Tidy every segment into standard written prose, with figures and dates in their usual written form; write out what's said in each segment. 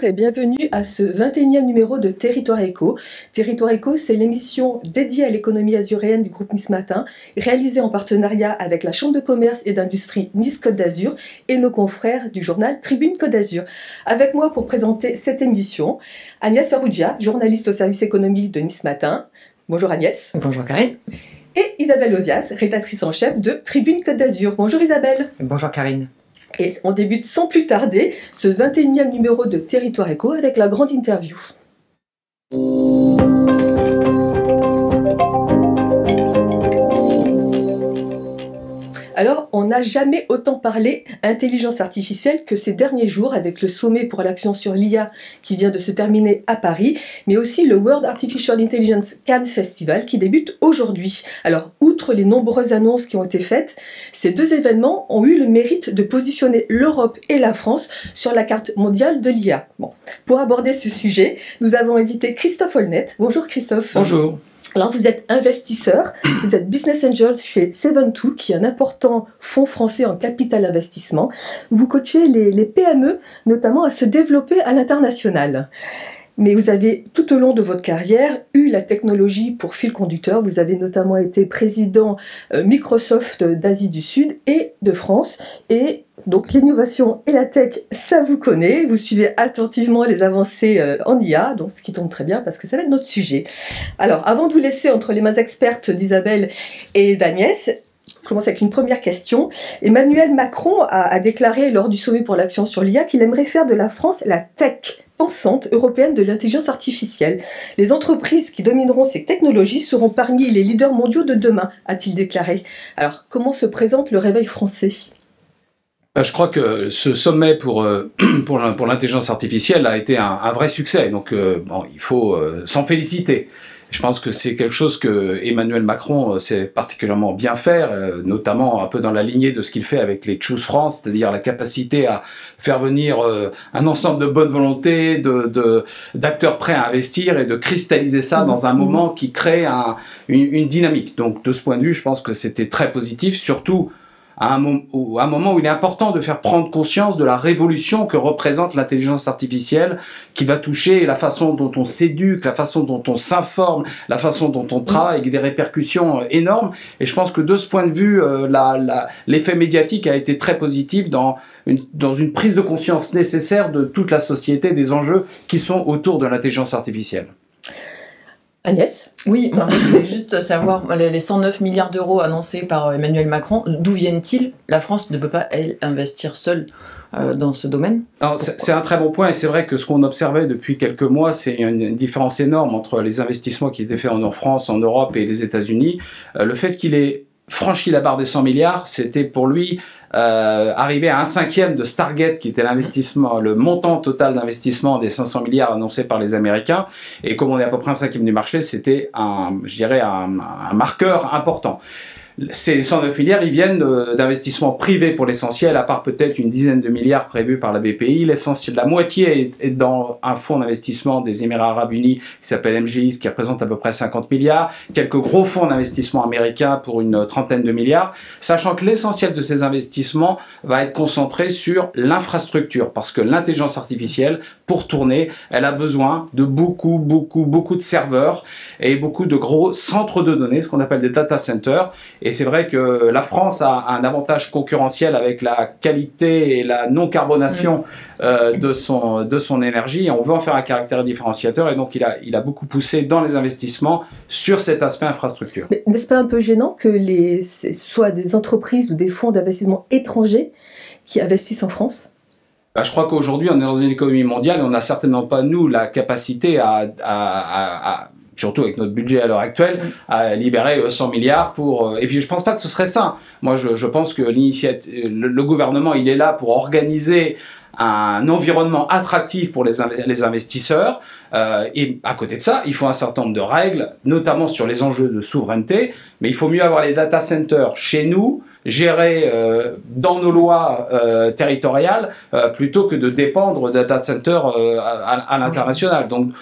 et bienvenue à ce 21e numéro de Territoire Éco. Territoire Éco, c'est l'émission dédiée à l'économie azuréenne du groupe Nice Matin, réalisée en partenariat avec la Chambre de commerce et d'industrie Nice Côte d'Azur et nos confrères du journal Tribune Côte d'Azur. Avec moi pour présenter cette émission, Agnès Farrugia, journaliste au service économique de Nice Matin. Bonjour Agnès. Bonjour Karine. Et Isabelle Ozias, rédactrice en chef de Tribune Côte d'Azur. Bonjour Isabelle. Bonjour Karine. Et on débute sans plus tarder ce 21e numéro de Territoire Éco avec la grande interview. Alors, on n'a jamais autant parlé intelligence artificielle que ces derniers jours avec le sommet pour l'action sur l'IA qui vient de se terminer à Paris, mais aussi le World Artificial Intelligence Cannes Festival qui débute aujourd'hui. Alors, outre les nombreuses annonces qui ont été faites, ces deux événements ont eu le mérite de positionner l'Europe et la France sur la carte mondiale de l'IA. Bon. Pour aborder ce sujet, nous avons invité Christophe Olnet. Bonjour Christophe. Bonjour. Alors, vous êtes investisseur, vous êtes business angel chez Seven2, qui est un important fonds français en capital investissement. Vous coachez les PME, notamment à se développer à l'international. Mais vous avez, tout au long de votre carrière, eu la technologie pour fil conducteur. Vous avez notamment été président Microsoft d'Asie du Sud et de France. Et donc l'innovation et la tech, ça vous connaît. Vous suivez attentivement les avancées en IA, donc ce qui tombe très bien parce que ça va être notre sujet. Alors, avant de vous laisser entre les mains expertes d'Isabelle et d'Agnès, je commence avec une première question. Emmanuel Macron a déclaré lors du sommet pour l'action sur l'IA qu'il aimerait faire de la France la tech pensante européenne de l'intelligence artificielle. Les entreprises qui domineront ces technologies seront parmi les leaders mondiaux de demain, a-t-il déclaré. Alors, comment se présente le réveil français ? Je crois que ce sommet pour l'intelligence artificielle a été un vrai succès. Donc, il faut s'en féliciter. Je pense que c'est quelque chose que Emmanuel Macron sait particulièrement bien faire, notamment un peu dans la lignée de ce qu'il fait avec les Choose France, c'est-à-dire la capacité à faire venir un ensemble de bonnes volontés, d'acteurs prêts à investir et de cristalliser ça dans un moment qui crée une dynamique. Donc de ce point de vue, je pense que c'était très positif, surtout à un moment où il est important de faire prendre conscience de la révolution que représente l'intelligence artificielle, qui va toucher la façon dont on s'éduque, la façon dont on s'informe, la façon dont on travaille, avec des répercussions énormes. Et je pense que de ce point de vue, l'effet médiatique a été très positif dans une prise de conscience nécessaire de toute la société, des enjeux qui sont autour de l'intelligence artificielle. Agnès ? Oui, moi je voulais juste savoir, les 109 milliards d'euros annoncés par Emmanuel Macron, d'où viennent-ils ? La France ne peut pas, elle, investir seule dans ce domaine. Alors, c'est un très bon point, et c'est vrai que ce qu'on observait depuis quelques mois, c'est une différence énorme entre les investissements qui étaient faits en France, en Europe et les États-Unis. Le fait qu'il ait franchi la barre des 100 milliards, c'était pour lui arriver à 1/5 de Stargate, qui était l'investissement, le montant total d'investissement des 500 milliards annoncés par les Américains. Et comme on est à peu près 1/5 du marché, c'était un marqueur important. Ces 109 milliards, ils viennent d'investissements privés pour l'essentiel, à part peut-être une dizaine de milliards prévus par la BPI. L'essentiel, la moitié est dans un fonds d'investissement des Émirats Arabes Unis qui s'appelle MGI, qui représente à peu près 50 milliards. Quelques gros fonds d'investissement américains pour une trentaine de milliards. Sachant que l'essentiel de ces investissements va être concentré sur l'infrastructure, parce que l'intelligence artificielle, pour tourner, elle a besoin de beaucoup de serveurs et beaucoup de gros centres de données, ce qu'on appelle des data centers. Et c'est vrai que la France a un avantage concurrentiel avec la qualité et la non-carbonation de son énergie. Et on veut en faire un caractère différenciateur. Et donc, il a beaucoup poussé dans les investissements sur cet aspect infrastructure. Mais n'est-ce pas un peu gênant que ce soit des entreprises ou des fonds d'investissement étrangers qui investissent en France ? Je crois qu'aujourd'hui, on est dans une économie mondiale et on n'a certainement pas, nous, la capacité surtout avec notre budget à l'heure actuelle, à libérer 100 milliards pour... Et puis je pense pas que ce serait ça. Moi, je pense que le gouvernement, il est là pour organiser un environnement attractif pour les investisseurs. Et à côté de ça, il faut un certain nombre de règles, notamment sur les enjeux de souveraineté. Mais il faut mieux avoir les data centers chez nous, gérés dans nos lois territoriales, plutôt que de dépendre de data centers à l'international. Donc,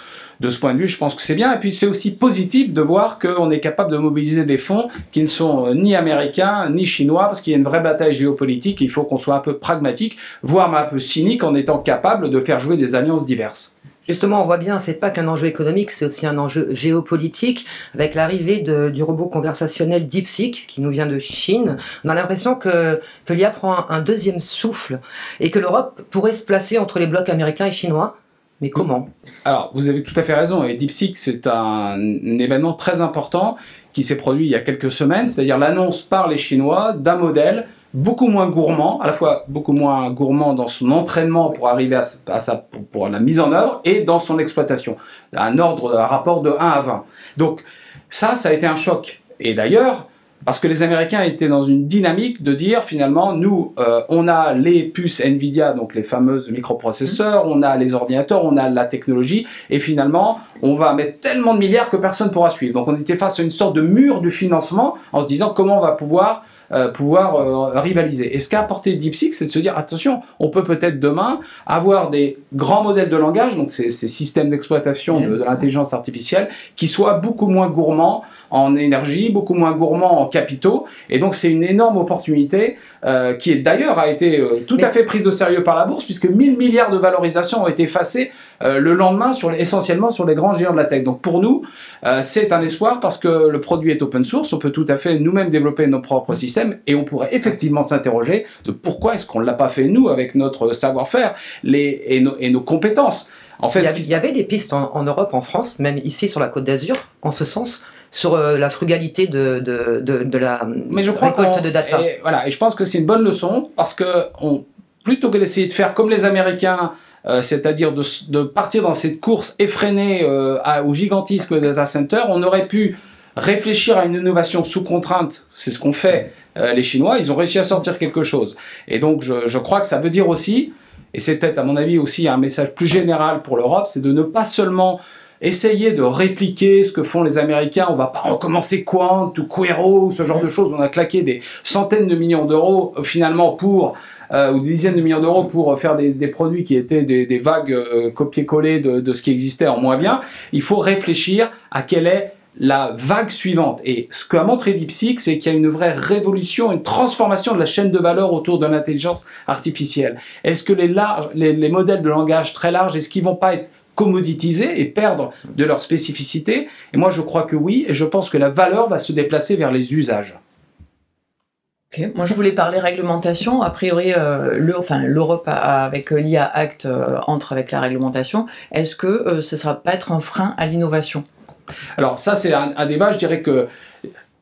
de ce point de vue, je pense que c'est bien. Et puis c'est aussi positif de voir qu'on est capable de mobiliser des fonds qui ne sont ni américains ni chinois, parce qu'il y a une vraie bataille géopolitique et il faut qu'on soit un peu pragmatique, voire un peu cynique, en étant capable de faire jouer des alliances diverses. Justement, on voit bien, c'est pas qu'un enjeu économique, c'est aussi un enjeu géopolitique. Avec l'arrivée du robot conversationnel DeepSeek, qui nous vient de Chine, on a l'impression que l'IA prend un deuxième souffle et que l'Europe pourrait se placer entre les blocs américains et chinois. Mais comment? Alors, vous avez tout à fait raison. Et DeepSeek, c'est un événement très important qui s'est produit il y a quelques semaines, c'est-à-dire l'annonce par les Chinois d'un modèle beaucoup moins gourmand, à la fois beaucoup moins gourmand dans son entraînement pour arriver pour la mise en œuvre et dans son exploitation. Un rapport de 1 à 20. Donc ça a été un choc. Et d'ailleurs, parce que les Américains étaient dans une dynamique de dire finalement, nous, on a les puces Nvidia, donc les fameuses microprocesseurs, on a les ordinateurs, on a la technologie, et finalement, on va mettre tellement de milliards que personne ne pourra suivre. Donc on était face à une sorte de mur du financement en se disant comment on va pouvoir rivaliser. Et ce qu'a apporté DeepSeek, c'est de se dire, attention, on peut peut-être demain avoir des grands modèles de langage, donc ces systèmes d'exploitation de l'intelligence artificielle, qui soient beaucoup moins gourmands en énergie, beaucoup moins gourmands en capitaux, et donc c'est une énorme opportunité qui d'ailleurs a été tout à fait prise au sérieux par la bourse, puisque 1000 milliards de valorisation ont été effacés le lendemain essentiellement sur les grands géants de la tech. Donc pour nous, c'est un espoir parce que le produit est open source, on peut tout à fait nous-mêmes développer nos propres systèmes et on pourrait effectivement s'interroger de pourquoi est-ce qu'on ne l'a pas fait nous avec notre savoir-faire et nos compétences. En fait, il y avait des pistes en Europe, en France, même ici sur la Côte d'Azur, en ce sens, sur la frugalité de la récolte de data. Et je pense que c'est une bonne leçon parce que plutôt que d'essayer de faire comme les Américains, c'est-à-dire de partir dans cette course effrénée au gigantisme des data centers, on aurait pu réfléchir à une innovation sous contrainte. C'est ce qu'ont fait les Chinois. Ils ont réussi à sortir quelque chose. Et donc, je crois que ça veut dire aussi, et c'est peut-être à mon avis aussi un message plus général pour l'Europe, c'est de ne pas seulement essayer de répliquer ce que font les Américains. On va pas recommencer Quant ou Quero, ce genre de choses. On a claqué des centaines de millions d'euros finalement ou des dizaines de millions d'euros pour faire des produits qui étaient des vagues copier-coller de ce qui existait en moins bien. Il faut réfléchir à quelle est la vague suivante. Et ce qu'a montré DeepSeek, c'est qu'il y a une vraie révolution, une transformation de la chaîne de valeur autour de l'intelligence artificielle. Est-ce que les modèles de langage très larges, est-ce qu'ils vont pas être commoditisés et perdre de leur spécificité? Et moi, je crois que oui, et je pense que la valeur va se déplacer vers les usages. Okay. Moi, je voulais parler réglementation. A priori, l'Europe avec l'IA Act entre avec la réglementation. Est-ce que ce ne sera pas être un frein à l'innovation? Alors ça, c'est un débat. Je dirais que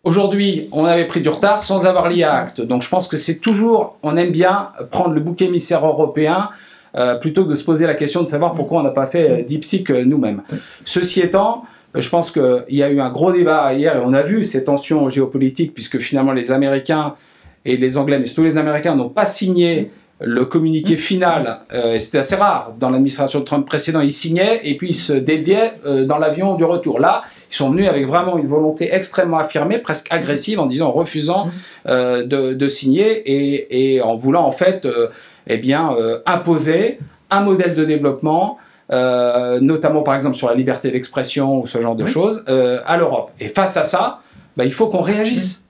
aujourd'hui, on avait pris du retard sans avoir l'IA Act. Donc je pense que c'est toujours, on aime bien prendre le bouc émissaire européen plutôt que de se poser la question de savoir pourquoi on n'a pas fait DeepSeek nous-mêmes. Ceci étant, je pense qu'il y a eu un gros débat hier et on a vu ces tensions géopolitiques puisque finalement les Américains et les Anglais, mais surtout les Américains, n'ont pas signé le communiqué final. C'était assez rare dans l'administration de Trump précédente. Ils signaient et puis ils se dédiaient dans l'avion du retour. Là, ils sont venus avec vraiment une volonté extrêmement affirmée, presque agressive, en disant, en refusant de signer et en voulant en fait imposer un modèle de développement, notamment par exemple sur la liberté d'expression ou ce genre de choses, à l'Europe. Et face à ça, il faut qu'on réagisse.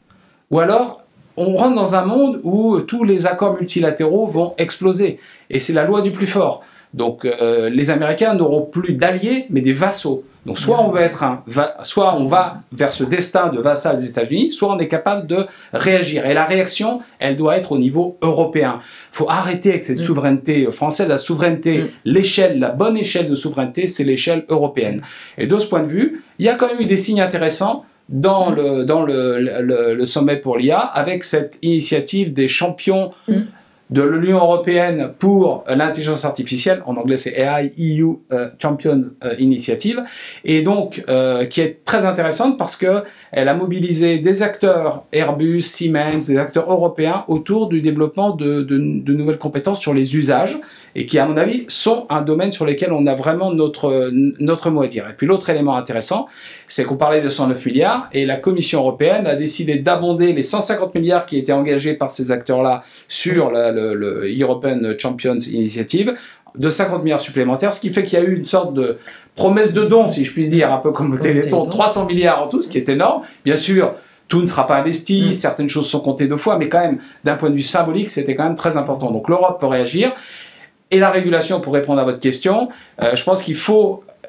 Ou alors, on rentre dans un monde où tous les accords multilatéraux vont exploser. Et c'est la loi du plus fort. Donc les Américains n'auront plus d'alliés, mais des vassaux. Donc soit on va vers ce destin de vassal des États-Unis, soit on est capable de réagir. Et la réaction, elle doit être au niveau européen. Il faut arrêter avec cette souveraineté française. La souveraineté, la bonne échelle de souveraineté, c'est l'échelle européenne. Et de ce point de vue, il y a quand même eu des signes intéressants dans le sommet pour l'IA, avec cette initiative des champions de l'Union européenne pour l'intelligence artificielle, en anglais c'est AI EU Champions Initiative, et donc qui est très intéressante parce que elle a mobilisé des acteurs Airbus, Siemens, des acteurs européens autour du développement de nouvelles compétences sur les usages, et qui à mon avis sont un domaine sur lequel on a vraiment notre mot à dire. Et puis l'autre élément intéressant, c'est qu'on parlait de 109 milliards, et la Commission européenne a décidé d'abonder les 150 milliards qui étaient engagés par ces acteurs-là sur le European Champions Initiative de 50 milliards supplémentaires, ce qui fait qu'il y a eu une sorte de promesse de don, si je puis dire, un peu comme le Téléthon, 300 milliards en tout, ce qui est énorme. Bien sûr, tout ne sera pas investi, certaines choses sont comptées 2 fois, mais quand même, d'un point de vue symbolique, c'était quand même très important. Donc l'Europe peut réagir. Et la régulation, pour répondre à votre question, je pense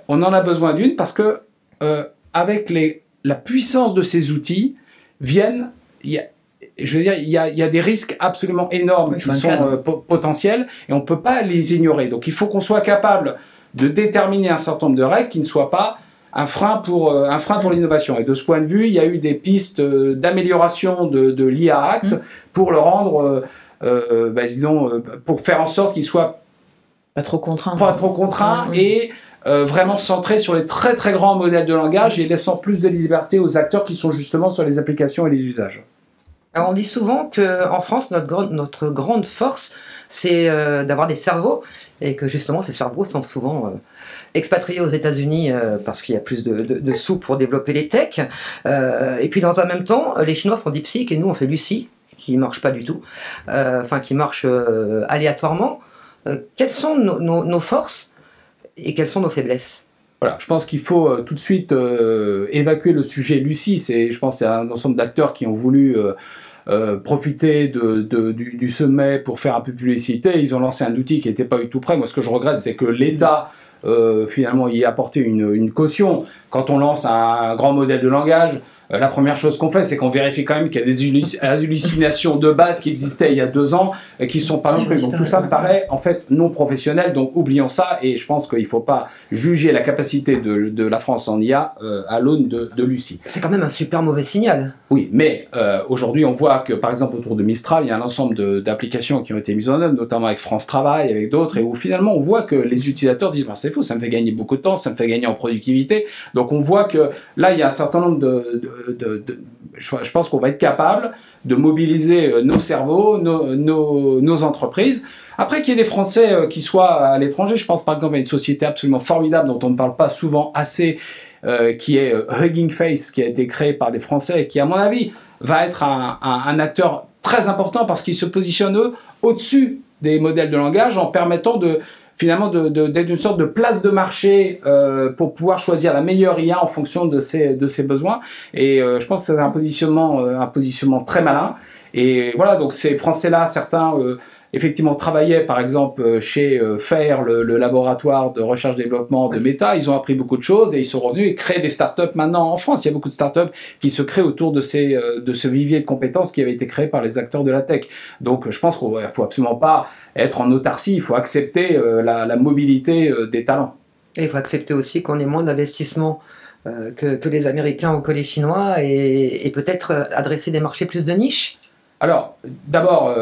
on en a besoin d'une, parce que avec la puissance de ces outils, je veux dire, il y a des risques absolument énormes qui sont potentiels, et on ne peut pas les ignorer. Donc il faut qu'on soit capable de déterminer un certain nombre de règles qui ne soient pas un frein pour l'innovation. Et de ce point de vue, il y a eu des pistes d'amélioration de l'IA Act pour le rendre, disons, pour faire en sorte qu'il soit pas trop contraint. Pas trop contraint et vraiment centré sur les très très grands modèles de langage et laissant plus de liberté aux acteurs qui sont justement sur les applications et les usages. Alors on dit souvent qu'en France, notre grande force, c'est d'avoir des cerveaux, et que justement ces cerveaux sont souvent expatriés aux États-Unis parce qu'il y a plus de sous pour développer les techs. Et puis dans un même temps, les Chinois font DeepSeek et nous on fait Lucie, qui marche pas du tout, qui marche aléatoirement. Quelles sont nos forces et quelles sont nos faiblesses? Voilà, je pense qu'il faut tout de suite évacuer le sujet Lucie. Je pense que c'est un ensemble d'acteurs qui ont voulu profiter du sommet pour faire un peu de publicité. Ils ont lancé un outil qui n'était pas du tout prêt. Moi, ce que je regrette, c'est que l'État, finalement, y ait apporté une caution. Quand on lance un grand modèle de langage, la première chose qu'on fait, c'est qu'on vérifie quand même qu'il y a des hallucinations de base qui existaient il y a 2 ans et qui ne sont pas non plus. Donc tout ça me paraît en fait non professionnel, donc oublions ça, et je pense qu'il ne faut pas juger la capacité de la France en IA à l'aune de Lucie. C'est quand même un super mauvais signal. Oui, mais aujourd'hui on voit que par exemple autour de Mistral, il y a un ensemble d'applications qui ont été mises en œuvre, notamment avec France Travail, avec d'autres, et où finalement on voit que les utilisateurs disent bah, c'est faux, ça me fait gagner beaucoup de temps, ça me fait gagner en productivité. Donc on voit que là il y a un certain nombre je pense qu'on va être capable de mobiliser nos cerveaux, nos entreprises. Après qu'il y ait des Français qui soient à l'étranger, je pense par exemple à une société absolument formidable dont on ne parle pas souvent assez, qui est Hugging Face, qui a été créé par des Français et qui, à mon avis, va être un acteur très important parce qu'il se positionne, eux, au-dessus des modèles de langage en permettant finalement d'être une sorte de place de marché pour pouvoir choisir la meilleure IA en fonction de ses besoins. Et je pense que c'est un positionnement très malin. Et voilà, donc ces Français-là, certains effectivement travaillaient par exemple chez FAIR, le laboratoire de recherche-développement de Meta. Ils ont appris beaucoup de choses et ils sont revenus et créent des startups maintenant en France. Il y a beaucoup de startups qui se créent autour de ce vivier de compétences qui avait été créé par les acteurs de la tech. Donc je pense qu'il ne faut absolument pas être en autarcie, il faut accepter la mobilité des talents. Et il faut accepter aussi qu'on ait moins d'investissements que les Américains ou que les Chinois et peut-être adresser des marchés plus de niche. Alors, d'abord,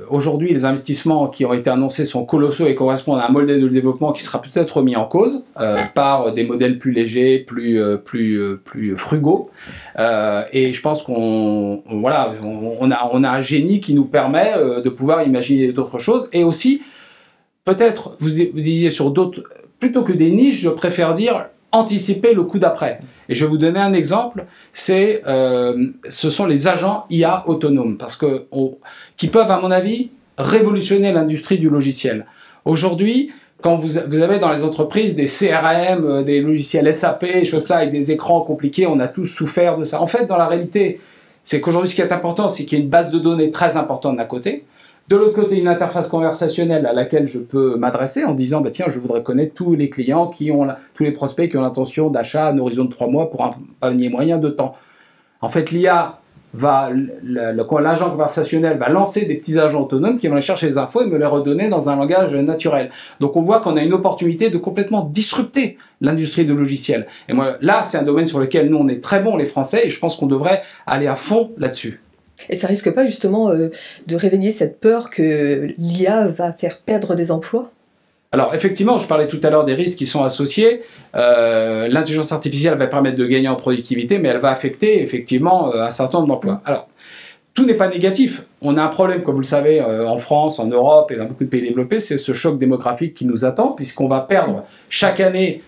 aujourd'hui, les investissements qui ont été annoncés sont colossaux et correspondent à un modèle de développement qui sera peut-être remis en cause par des modèles plus légers, plus frugaux. Et je pense qu'on a un génie qui nous permet de pouvoir imaginer d'autres choses. Et aussi, peut-être, vous disiez sur d'autres, plutôt que des niches, je préfère dire anticiper le coup d'après. Et je vais vous donner un exemple, ce sont les agents IA autonomes, qui peuvent, à mon avis, révolutionner l'industrie du logiciel. Aujourd'hui, quand vous avez dans les entreprises des CRM, des logiciels SAP, des choses comme ça, avec des écrans compliqués, on a tous souffert de ça. En fait, dans la réalité, c'est qu'aujourd'hui, ce qui est important, c'est qu'il y ait une base de données très importante d'un côté. De l'autre côté, une interface conversationnelle à laquelle je peux m'adresser en disant, bah, tiens, je voudrais connaître tous les clients tous les prospects qui ont l'intention d'achat à un horizon de 3 mois pour un panier moyen de temps. En fait, l'IA l'agent conversationnel va lancer des petits agents autonomes qui vont aller chercher les infos et me les redonner dans un langage naturel. Donc on voit qu'on a une opportunité de complètement disrupter l'industrie du logiciel. Et moi, là, c'est un domaine sur lequel nous, on est très bons, les Français, et je pense qu'on devrait aller à fond là-dessus. Et ça risque pas justement de réveiller cette peur que l'IA va faire perdre des emplois ? Alors effectivement, je parlais tout à l'heure des risques qui sont associés. L'intelligence artificielle va permettre de gagner en productivité, mais elle va affecter effectivement un certain nombre d'emplois. Alors, tout n'est pas négatif. On a un problème, comme vous le savez, en France, en Europe et dans beaucoup de pays développés, c'est ce choc démographique qui nous attend, puisqu'on va perdre chaque année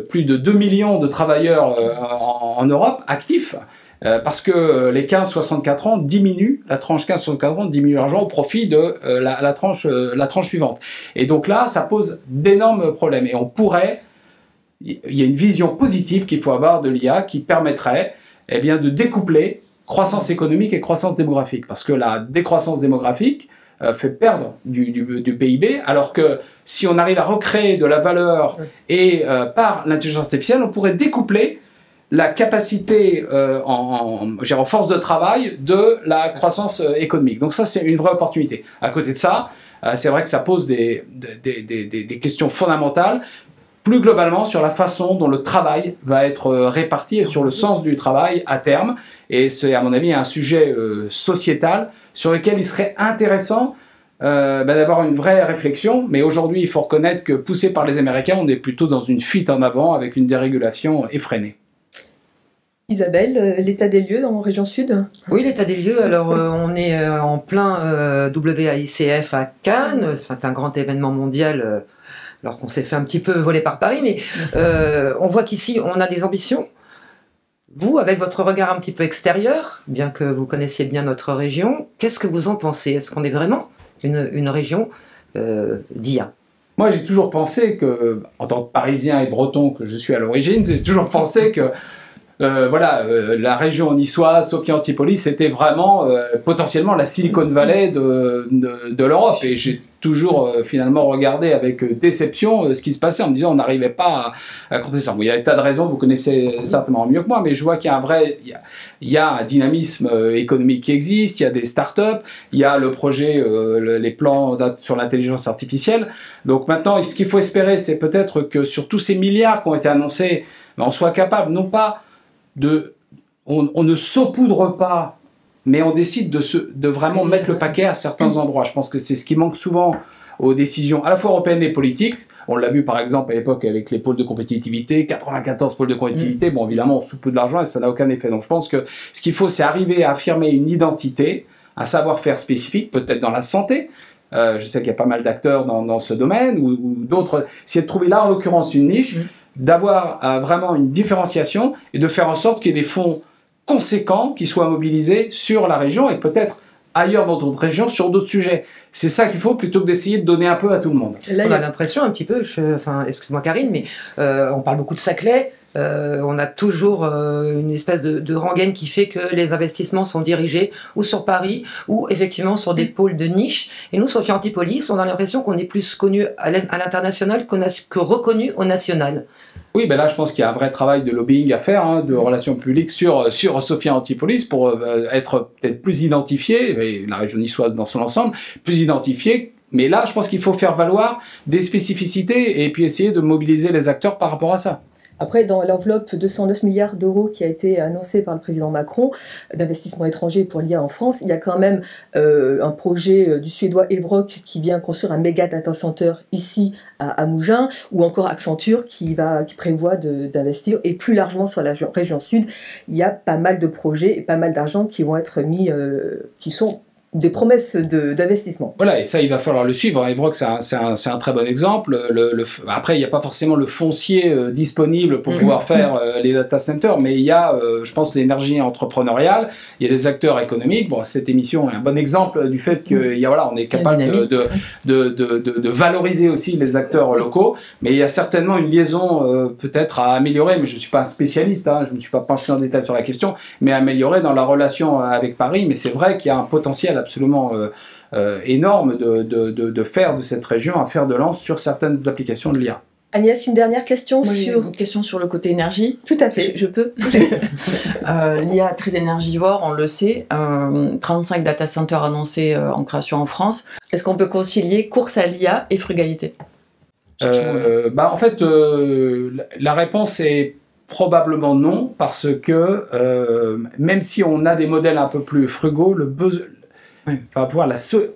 plus de 2 millions de travailleurs en Europe actifs. parce que les 15-64 ans diminuent, la tranche 15-64 ans diminue l'argent au profit de la tranche suivante. Et donc là, ça pose d'énormes problèmes. Et on pourrait, il y a une vision positive qu'il faut avoir de l'IA qui permettrait eh bien, de découpler croissance économique et croissance démographique. Parce que la décroissance démographique fait perdre du PIB, alors que si on arrive à recréer de la valeur et par l'intelligence artificielle, on pourrait découpler la capacité en force de travail de la croissance économique. Donc ça, c'est une vraie opportunité. À côté de ça, c'est vrai que ça pose des questions fondamentales, plus globalement sur la façon dont le travail va être réparti et sur le sens du travail à terme. Et c'est, à mon avis, un sujet sociétal sur lequel il serait intéressant d'avoir une vraie réflexion. Mais aujourd'hui, il faut reconnaître que, poussé par les Américains, on est plutôt dans une fuite en avant avec une dérégulation effrénée. Isabelle, l'état des lieux en région sud? Oui, l'état des lieux. Alors, on est en plein WAICF à Cannes. C'est un grand événement mondial, alors qu'on s'est fait un petit peu voler par Paris. Mais on voit qu'ici, on a des ambitions. Vous, avec votre regard un petit peu extérieur, bien que vous connaissiez bien notre région, qu'est-ce que vous en pensez? Est-ce qu'on est vraiment une région d'IA? Moi, j'ai toujours pensé que, en tant que Parisien et Breton que je suis à l'origine, j'ai toujours pensé que la région niçoise, Sophia Antipolis, c'était vraiment potentiellement la Silicon Valley de l'Europe. Et j'ai toujours finalement regardé avec déception ce qui se passait en me disant on n'arrivait pas à compter ça. Bon, il y a des tas de raisons, vous connaissez certainement mieux que moi, mais je vois qu'il y a il y a un dynamisme économique qui existe, il y a des startups, il y a le projet, les plans sur l'intelligence artificielle. Donc maintenant, ce qu'il faut espérer, c'est peut-être que sur tous ces milliards qui ont été annoncés, on soit capable, non pas on ne saupoudre pas, mais on décide de vraiment mettre le paquet à certains endroits. Je pense que c'est ce qui manque souvent aux décisions à la fois européennes et politiques. On l'a vu par exemple à l'époque avec les pôles de compétitivité, 94 pôles de compétitivité. Bon, évidemment, on saupoudre de l'argent et ça n'a aucun effet. Donc je pense que ce qu'il faut, c'est arriver à affirmer une identité, un savoir-faire spécifique, peut-être dans la santé. Je sais qu'il y a pas mal d'acteurs dans ce domaine ou d'autres. C'est de trouver là, en l'occurrence, une niche, d'avoir vraiment une différenciation et de faire en sorte qu'il y ait des fonds conséquents qui soient mobilisés sur la région et peut-être ailleurs dans d'autres régions sur d'autres sujets. C'est ça qu'il faut plutôt que d'essayer de donner un peu à tout le monde. Là, on a l'impression un petit peu, excuse-moi Karine, mais on parle beaucoup de Saclay. On a toujours une espèce de rengaine qui fait que les investissements sont dirigés ou sur Paris ou effectivement sur des pôles de niche. Et nous, Sophia Antipolis, on a l'impression qu'on est plus connu à l'international que reconnu au national. Oui, ben là, je pense qu'il y a un vrai travail de lobbying à faire, de relations publiques sur Sophia Antipolis pour être peut-être plus identifié, et la région niçoise dans son ensemble, plus identifié. Mais là, je pense qu'il faut faire valoir des spécificités et puis essayer de mobiliser les acteurs par rapport à ça. Après, dans l'enveloppe 209 milliards d'euros qui a été annoncée par le président Macron d'investissement étranger pour l'IA en France, il y a quand même un projet du Suédois Evroc qui vient construire un méga data center ici à Mougins, ou encore Accenture qui prévoit d'investir. Et plus largement sur la région sud, il y a pas mal de projets et pas mal d'argent qui vont être mis, qui sont des promesses d'investissement. Voilà, et ça, il va falloir le suivre. Evroc, c'est un très bon exemple. Après, il n'y a pas forcément le foncier disponible pour pouvoir faire les data centers, mais il y a, je pense, l'énergie entrepreneuriale, il y a des acteurs économiques. Bon, cette émission est un bon exemple du fait on est capable de valoriser aussi les acteurs locaux, mais il y a certainement une liaison peut-être à améliorer, mais je ne suis pas un spécialiste, je ne me suis pas penché en détail sur la question, mais à améliorer dans la relation avec Paris. Mais c'est vrai qu'il y a un potentiel absolument énorme de faire de cette région un fer de lance sur certaines applications de l'IA. Agnès, une dernière question une question sur le côté énergie. Tout à fait. Je peux. L'IA très énergivore, on le sait. 35 data centers annoncés en création en France. Est-ce qu'on peut concilier course à l'IA et frugalité? En fait, la réponse est probablement non, parce que même si on a des modèles un peu plus frugaux,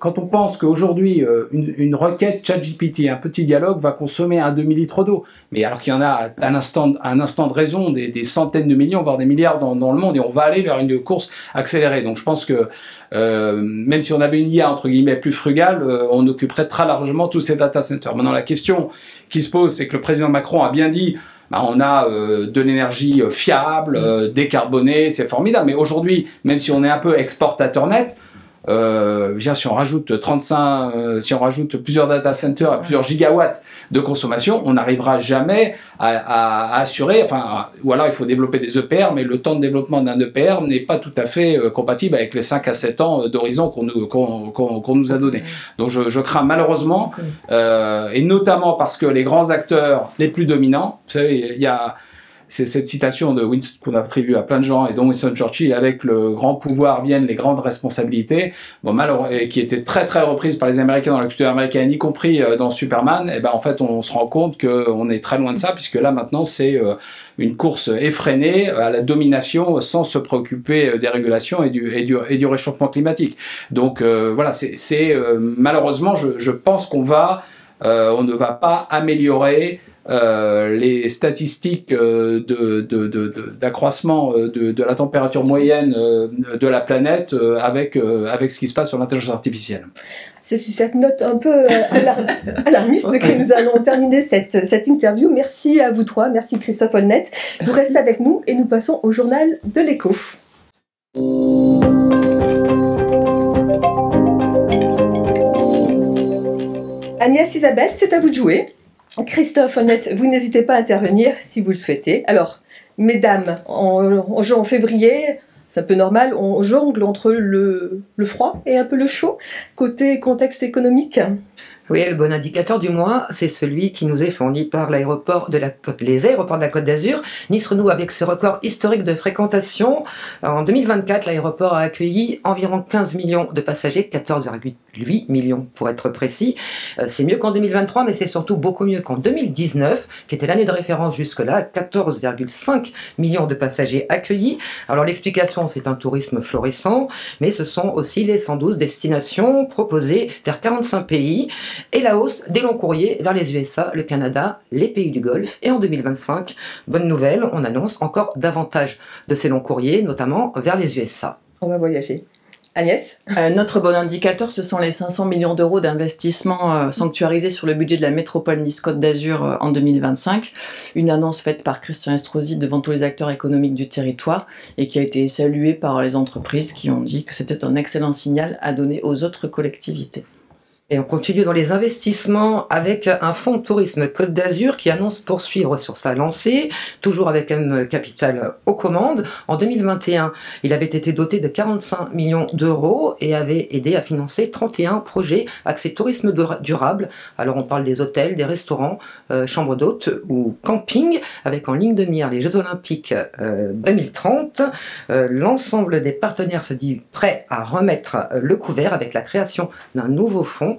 quand on pense qu'aujourd'hui une requête ChatGPT, un petit dialogue va consommer 1 demi-litre d'eau, mais alors qu'il y en a un instant de raison des centaines de millions, voire des milliards dans le monde, et on va aller vers une course accélérée. Donc je pense que même si on avait une IA entre guillemets plus frugale, on occuperait très largement tous ces data centers. Maintenant, la question qui se pose, c'est que le président Macron a bien dit bah, on a de l'énergie fiable, décarbonée, c'est formidable. Mais aujourd'hui, même si on est un peu exportateur net, si on rajoute si on rajoute plusieurs data centers à plusieurs gigawatts de consommation, on n'arrivera jamais à assurer, ou alors il faut développer des EPR, mais le temps de développement d'un EPR n'est pas tout à fait compatible avec les 5 à 7 ans d'horizon qu'on nous a donné. Donc je crains malheureusement, et notamment parce que les grands acteurs les plus dominants, vous savez, il y a c'est cette citation de Winston qu'on a attribuée à plein de gens, et dont Winston Churchill, avec le grand pouvoir viennent les grandes responsabilités, bon, malheureusement, qui était très très reprise par les Américains dans la culture américaine, y compris dans Superman. Et ben en fait on se rend compte qu'on est très loin de ça, puisque là maintenant c'est une course effrénée à la domination sans se préoccuper des régulations et du réchauffement climatique. Donc voilà, malheureusement je pense qu'on ne va pas améliorer les statistiques d'accroissement de la température moyenne de la planète avec ce qui se passe sur l'intelligence artificielle. C'est sur cette note un peu alarmiste que nous allons terminer cette interview. Merci à vous trois, merci Christophe Holnet. Vous restez avec nous et nous passons au journal de l'écho. Agnès, Isabelle, c'est à vous de jouer. Christophe Holnet, vous n'hésitez pas à intervenir si vous le souhaitez. Alors, mesdames, on joue en février, c'est un peu normal, on jongle entre le froid et un peu le chaud, côté contexte économique. Oui, le bon indicateur du mois, c'est celui qui nous est fourni par les aéroports de la Côte d'Azur. Nice renoue avec ses records historiques de fréquentation. En 2024, l'aéroport a accueilli environ 15 millions de passagers, 14,8 millions pour être précis. C'est mieux qu'en 2023, mais c'est surtout beaucoup mieux qu'en 2019, qui était l'année de référence jusque-là, 14,5 millions de passagers accueillis. Alors l'explication, c'est un tourisme florissant, mais ce sont aussi les 112 destinations proposées vers 45 pays. Et la hausse des longs courriers vers les USA, le Canada, les pays du Golfe. Et en 2025, bonne nouvelle, on annonce encore davantage de ces longs courriers, notamment vers les USA. On va voyager. Agnès ? Notre bon indicateur, ce sont les 500 millions d'euros d'investissement sanctuarisés sur le budget de la métropole Nice-Côte d'Azur en 2025. Une annonce faite par Christian Estrosi devant tous les acteurs économiques du territoire et qui a été saluée par les entreprises qui ont dit que c'était un excellent signal à donner aux autres collectivités. Et on continue dans les investissements avec un fonds de tourisme Côte d'Azur qui annonce poursuivre sur sa lancée, toujours avec M Capital aux commandes. En 2021, il avait été doté de 45 millions d'euros et avait aidé à financer 31 projets axés tourisme durable. Alors on parle des hôtels, des restaurants, chambres d'hôtes ou camping, avec en ligne de mire les Jeux Olympiques 2030. L'ensemble des partenaires se dit prêt à remettre le couvert avec la création d'un nouveau fonds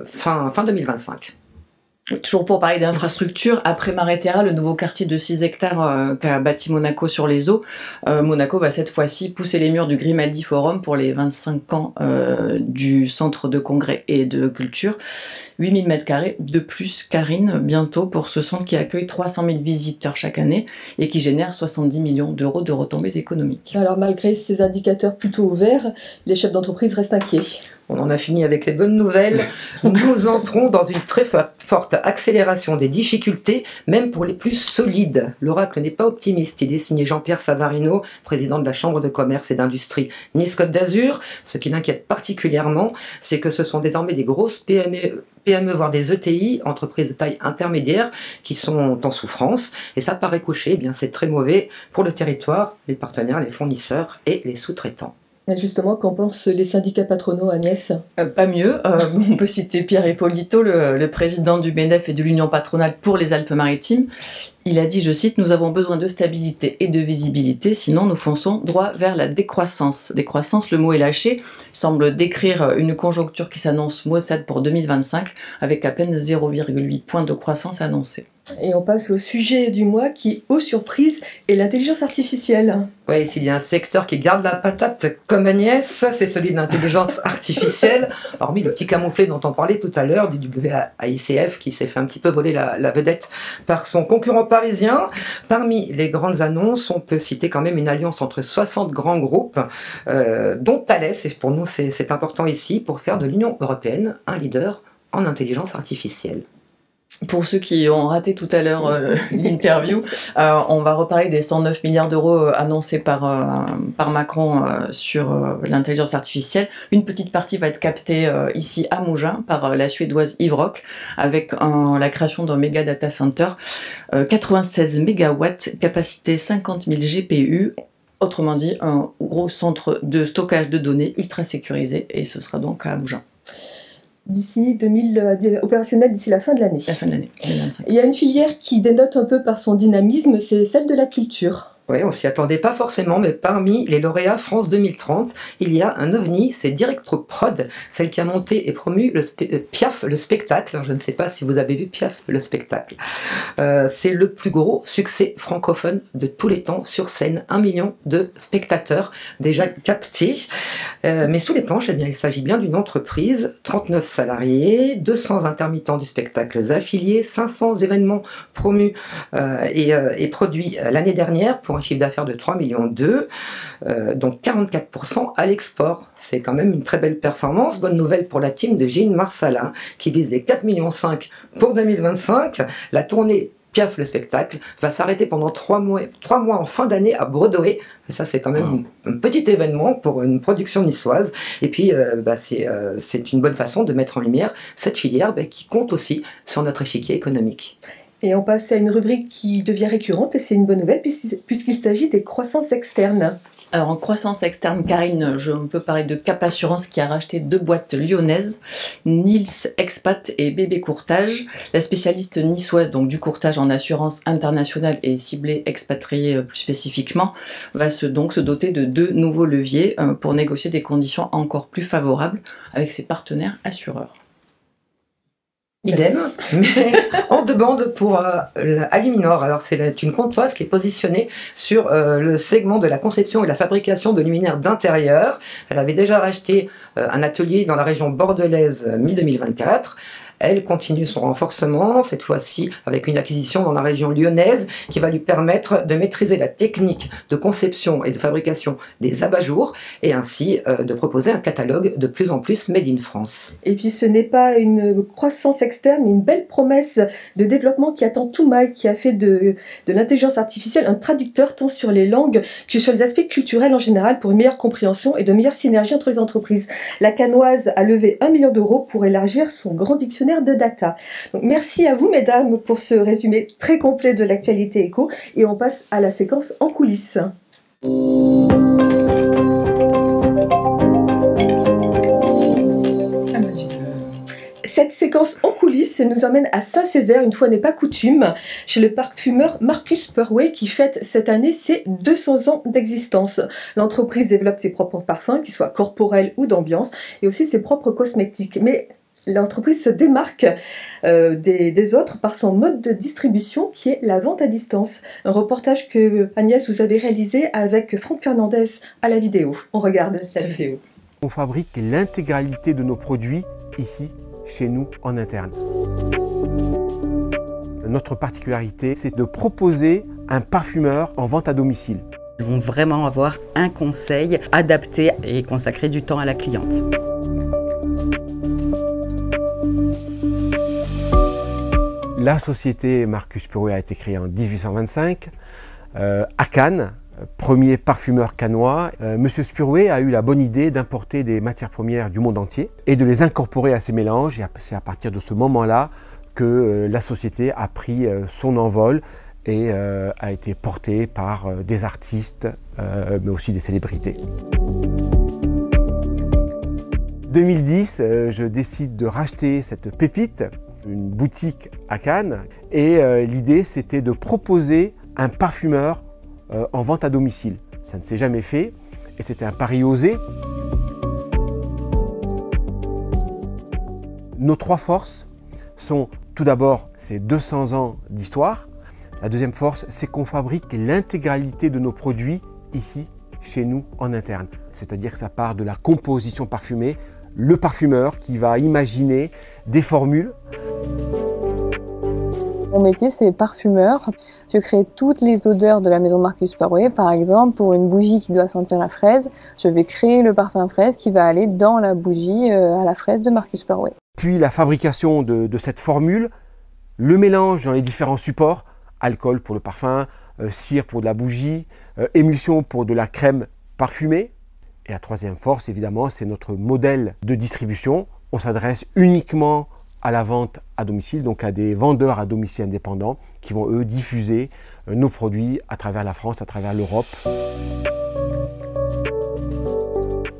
fin 2025. Toujours pour parler d'infrastructure, après Maréterra, le nouveau quartier de 6 hectares qu'a bâti Monaco sur les eaux, Monaco va cette fois-ci pousser les murs du Grimaldi Forum pour les 25 ans du centre de congrès et de culture. 8000 m² de plus, Karine, bientôt pour ce centre qui accueille 300 000 visiteurs chaque année et qui génère 70 millions d'euros de retombées économiques. Alors malgré ces indicateurs plutôt verts, les chefs d'entreprise restent inquiets. On en a fini avec les bonnes nouvelles. Nous entrons dans une très forte accélération des difficultés, même pour les plus solides. L'oracle n'est pas optimiste. Il est signé Jean-Pierre Savarino, président de la Chambre de commerce et d'industrie Nice-Côte d'Azur. Ce qui l'inquiète particulièrement, c'est que ce sont désormais des grosses PME, voire des ETI, entreprises de taille intermédiaire, qui sont en souffrance. Et ça, par ricochet, eh bien, c'est très mauvais pour le territoire, les partenaires, les fournisseurs et les sous-traitants. Justement, qu'en pensent les syndicats patronaux, Agnès ? Pas mieux. On peut citer Pierre Ippolito, le président du MEDEF et de l'Union patronale pour les Alpes-Maritimes. Il a dit, je cite, « Nous avons besoin de stabilité et de visibilité, sinon nous fonçons droit vers la décroissance. » Décroissance, le mot est lâché, semble décrire une conjoncture qui s'annonce maussade pour 2025, avec à peine 0,8 points de croissance annoncée. Et on passe au sujet du mois qui, aux surprises, est l'intelligence artificielle. Oui, s'il y a un secteur qui garde la patate comme Agnès, c'est celui de l'intelligence artificielle, hormis le petit camouflet dont on parlait tout à l'heure, du WAICF qui s'est fait un petit peu voler la vedette par son concurrent parisien. Parmi les grandes annonces, on peut citer quand même une alliance entre 60 grands groupes, dont Thales, et pour nous c'est important ici, pour faire de l'Union européenne un leader en intelligence artificielle. Pour ceux qui ont raté tout à l'heure l'interview, on va reparler des 109 milliards d'euros annoncés par Macron sur l'intelligence artificielle. Une petite partie va être captée ici à Mougins par la suédoise Hivroc avec la création d'un méga data center, 96 mégawatts, capacité 50 000 GPU. Autrement dit, un gros centre de stockage de données ultra sécurisé, et ce sera donc à Mougins. Opérationnel d'ici la fin de l'année. La fin de l'année 2025. Il y a une filière qui dénote un peu par son dynamisme, c'est celle de la culture. Oui, on s'y attendait pas forcément, mais parmi les lauréats France 2030, il y a un ovni, c'est Directro Prod, celle qui a monté et promu Piaf le spectacle. Je ne sais pas si vous avez vu Piaf le spectacle. C'est le plus gros succès francophone de tous les temps sur scène. 1 million de spectateurs déjà captés. Mais sous les planches, eh bien, il s'agit bien d'une entreprise, 39 salariés, 200 intermittents du spectacle affiliés, 500 événements promus et produits l'année dernière pour un chiffre d'affaires de 3,2 millions, donc 44% à l'export. C'est quand même une très belle performance. Bonne nouvelle pour la team de Gilles Marsalin qui vise les 4,5 millions pour 2025. La tournée Piaf le spectacle va s'arrêter pendant 3 mois en fin d'année à Broadway. Et ça, c'est quand même un petit événement pour une production niçoise. Et puis, c'est une bonne façon de mettre en lumière cette filière qui compte aussi sur notre échiquier économique. Et on passe à une rubrique qui devient récurrente, et c'est une bonne nouvelle puisqu'il s'agit des croissances externes. Alors en croissance externe, Karine, je peux parler de Cap Assurance qui a racheté 2 boîtes lyonnaises, Nils Expat et Bébé Courtage. La spécialiste niçoise donc du courtage en assurance internationale et ciblée expatriée plus spécifiquement, va se doter de 2 nouveaux leviers pour négocier des conditions encore plus favorables avec ses partenaires assureurs. Idem, mais en demande pour Aluminor. Alors c'est une comptoise qui est positionnée sur le segment de la conception et la fabrication de luminaires d'intérieur. Elle avait déjà racheté un atelier dans la région bordelaise mi-2024. Elle continue son renforcement, cette fois-ci avec une acquisition dans la région lyonnaise qui va lui permettre de maîtriser la technique de conception et de fabrication des abat-jours et ainsi de proposer un catalogue de plus en plus made in France. Et puis ce n'est pas une croissance externe, mais une belle promesse de développement qui attend Toumaï, qui a fait de l'intelligence artificielle un traducteur tant sur les langues que sur les aspects culturels en général pour une meilleure compréhension et de meilleures synergies entre les entreprises. La Canoise a levé 1 million d'euros pour élargir son grand dictionnaire de data. Donc, merci à vous, mesdames, pour ce résumé très complet de l'actualité éco. Et on passe à la séquence en coulisses. Cette séquence en coulisses nous emmène à Saint-Césaire, une fois n'est pas coutume, chez le parfumeur Marcus Purway qui fête cette année ses 200 ans d'existence. L'entreprise développe ses propres parfums, qu'ils soient corporels ou d'ambiance, et aussi ses propres cosmétiques. Mais l'entreprise se démarque des autres par son mode de distribution qui est la vente à distance. Un reportage que Agnès vous avez réalisé avec Franck Fernandez à la vidéo. On regarde la vidéo. On fabrique l'intégralité de nos produits ici, chez nous, en interne. Notre particularité, c'est de proposer un parfumeur en vente à domicile. Ils vont vraiment avoir un conseil adapté et consacrer du temps à la cliente. La société Marcus Purway a été créée en 1825 à Cannes, premier parfumeur cannois. Monsieur Purway a eu la bonne idée d'importer des matières premières du monde entier et de les incorporer à ces mélanges. Et c'est à partir de ce moment-là que la société a pris son envol et a été portée par des artistes, mais aussi des célébrités. 2010, je décide de racheter cette pépite, une boutique à Cannes, et l'idée c'était de proposer un parfumeur en vente à domicile. Ça ne s'est jamais fait et c'était un pari osé. Nos 3 forces sont tout d'abord ces 200 ans d'histoire. La deuxième force, c'est qu'on fabrique l'intégralité de nos produits ici, chez nous, en interne. C'est-à-dire que ça part de la composition parfumée, le parfumeur qui va imaginer des formules. Mon métier, c'est parfumeur. Je crée toutes les odeurs de la maison Marcus Purway. Par exemple, pour une bougie qui doit sentir la fraise, je vais créer le parfum fraise qui va aller dans la bougie à la fraise de Marcus Purway. Puis la fabrication de cette formule, Le mélange dans les différents supports, alcool pour le parfum, cire pour de la bougie, émulsion pour de la crème parfumée. Et la troisième force, évidemment, c'est notre modèle de distribution. On s'adresse uniquement à la vente à domicile, donc à des vendeurs à domicile indépendants qui vont, eux, diffuser nos produits à travers la France, à travers l'Europe.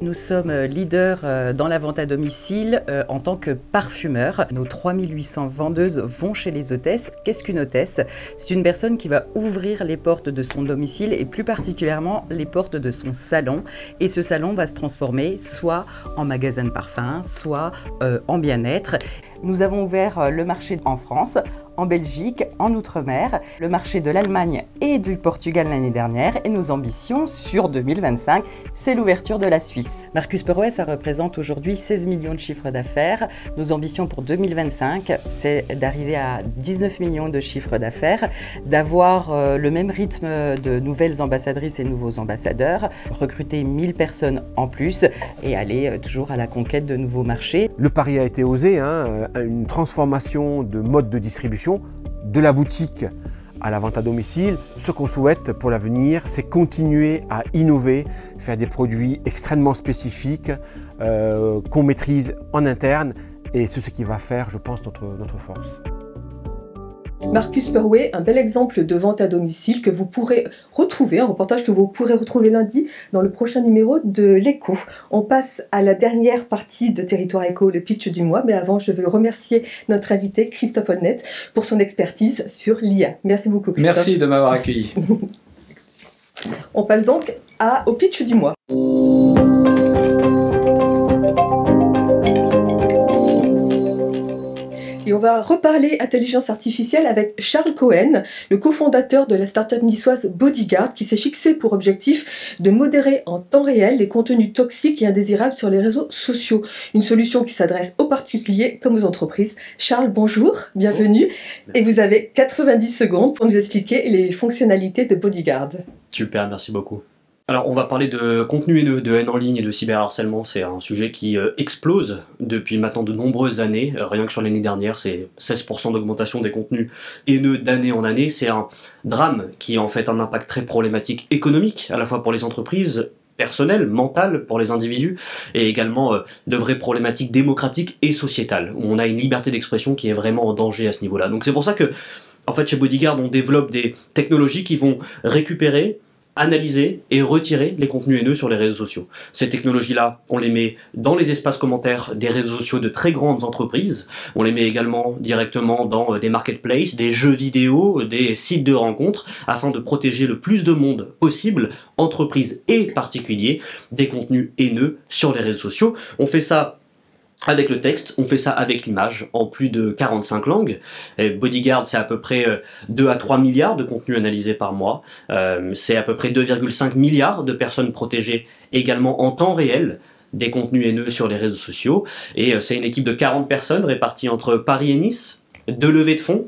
Nous sommes leaders dans la vente à domicile en tant que parfumeurs. Nos 3800 vendeuses vont chez les hôtesses. Qu'est-ce qu'une hôtesse? C'est une personne qui va ouvrir les portes de son domicile et plus particulièrement les portes de son salon. Et ce salon va se transformer soit en magasin de parfums, soit en bien-être. Nous avons ouvert le marché en France, en Belgique, en Outre-mer, le marché de l'Allemagne et du Portugal l'année dernière. Et nos ambitions sur 2025, c'est l'ouverture de la Suisse. Marcus Perrouet, ça représente aujourd'hui 16 millions de chiffres d'affaires. Nos ambitions pour 2025, c'est d'arriver à 19 millions de chiffres d'affaires, d'avoir le même rythme de nouvelles ambassadrices et nouveaux ambassadeurs, recruter 1000 personnes en plus et aller toujours à la conquête de nouveaux marchés. Le pari a été osé, une transformation de mode de distribution, de la boutique à la vente à domicile. Ce qu'on souhaite pour l'avenir, c'est continuer à innover, faire des produits extrêmement spécifiques qu'on maîtrise en interne et c'est ce qui va faire, je pense, notre force. Marcus Perrouet, un bel exemple de vente à domicile que vous pourrez retrouver, un reportage que vous pourrez retrouver lundi dans le prochain numéro de l'Écho. On passe à la dernière partie de Territoire Éco, le pitch du mois, mais avant je veux remercier notre invité Christophe Holnet pour son expertise sur l'IA. Merci beaucoup Christophe. Merci de m'avoir accueilli. On passe donc au pitch du mois. Et on va reparler intelligence artificielle avec Charles Cohen, le cofondateur de la start-up niçoise Bodyguard, qui s'est fixé pour objectif de modérer en temps réel les contenus toxiques et indésirables sur les réseaux sociaux. Une solution qui s'adresse aux particuliers comme aux entreprises. Charles, bonjour, bienvenue. Et vous avez 90 secondes pour nous expliquer les fonctionnalités de Bodyguard. Super, merci beaucoup. Alors, on va parler de contenu haineux, de haine en ligne et de cyberharcèlement. C'est un sujet qui explose depuis maintenant de nombreuses années. Rien que sur l'année dernière, c'est 16% d'augmentation des contenus haineux d'année en année. C'est un drame qui a en fait un impact très problématique économique, à la fois pour les entreprises, personnelles, mentales pour les individus, et également de vraies problématiques démocratiques et sociétales. On a une liberté d'expression qui est vraiment en danger à ce niveau-là. Donc c'est pour ça que, en fait, chez Bodyguard, on développe des technologies qui vont récupérer, analyser et retirer les contenus haineux sur les réseaux sociaux. Ces technologies-là, on les met dans les espaces commentaires des réseaux sociaux de très grandes entreprises. On les met également directement dans des marketplaces, des jeux vidéo, des sites de rencontres, afin de protéger le plus de monde possible, entreprises et particuliers, des contenus haineux sur les réseaux sociaux. On fait ça avec le texte, on fait ça avec l'image, en plus de 45 langues. Et Bodyguard, c'est à peu près 2 à 3 milliards de contenus analysés par mois. C'est à peu près 2,5 milliards de personnes protégées également en temps réel des contenus haineux sur les réseaux sociaux. Et c'est une équipe de 40 personnes réparties entre Paris et Nice, 2 levées de fonds,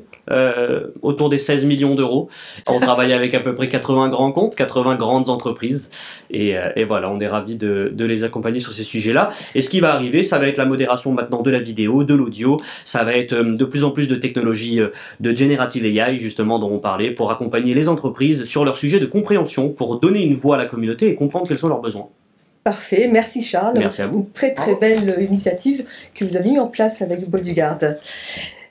autour des 16 millions d'euros. On travaille avec à peu près 80 grands comptes, 80 grandes entreprises, et voilà, on est ravis de les accompagner sur ces sujets-là. Et ce qui va arriver, ça va être la modération maintenant de la vidéo, de l'audio, ça va être de plus en plus de technologies de Generative AI, justement, dont on parlait, pour accompagner les entreprises sur leur sujet de compréhension, pour donner une voix à la communauté et comprendre quels sont leurs besoins. Parfait, merci Charles. Merci à vous. Une très très belle initiative que vous avez mis en place avec Bodyguard.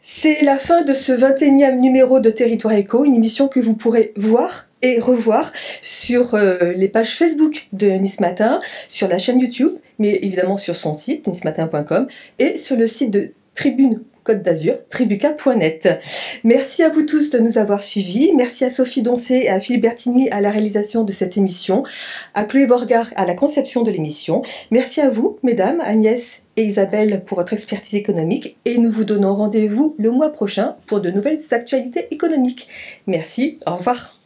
C'est la fin de ce 21e numéro de Territoire Éco, une émission que vous pourrez voir et revoir sur les pages Facebook de Nice Matin, sur la chaîne YouTube, mais évidemment sur son site, nicematin.com, et sur le site de Tribune Côte d'Azur, tribuca.net. Merci à vous tous de nous avoir suivis. Merci à Sophie Doncé et à Philippe Bertini à la réalisation de cette émission, à Chloé Vorgard à la conception de l'émission. Merci à vous, mesdames, Agnès et Isabelle, pour votre expertise économique. Et nous vous donnons rendez-vous le mois prochain pour de nouvelles actualités économiques. Merci, au revoir.